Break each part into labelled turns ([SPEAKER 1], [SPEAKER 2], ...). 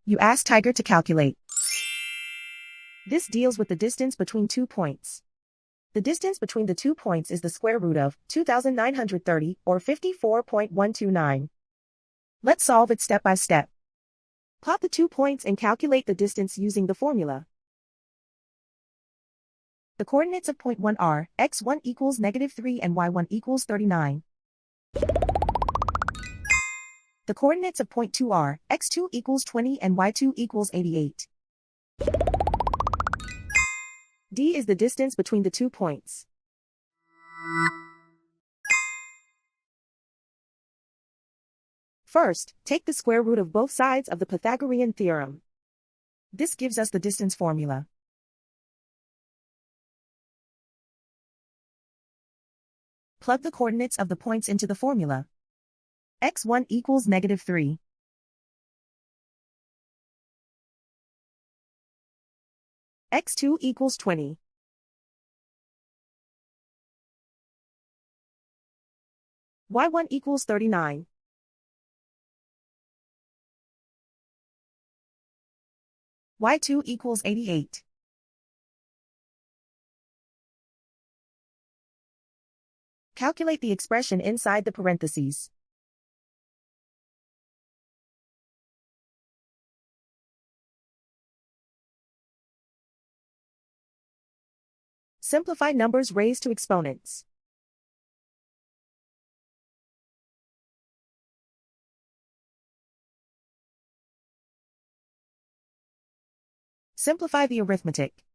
[SPEAKER 1] You ask Tiger to calculate. This deals with the distance between 2 points. The distance between the 2 points is the square root of 2,930, or 54.129. Let's solve it step by step. Plot the 2 points and calculate the distance using the formula. The coordinates of point 1 are x1 equals -3 and y1 equals 39. The coordinates of point 2 are x2 equals 20 and y2 equals 88. D is the distance between the 2 points. First, take the square root of both sides of the Pythagorean theorem. This gives us the distance formula. Plug the coordinates of the points into the formula. x1 equals -3. x2 equals 20. y1 equals 39. y2 equals 88. Calculate the expression inside the parentheses. Simplify numbers raised to exponents. Simplify the arithmetic.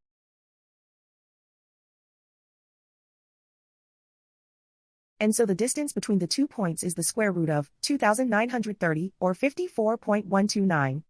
[SPEAKER 1] And so the distance between the 2 points is the square root of 2,930, or 54.129.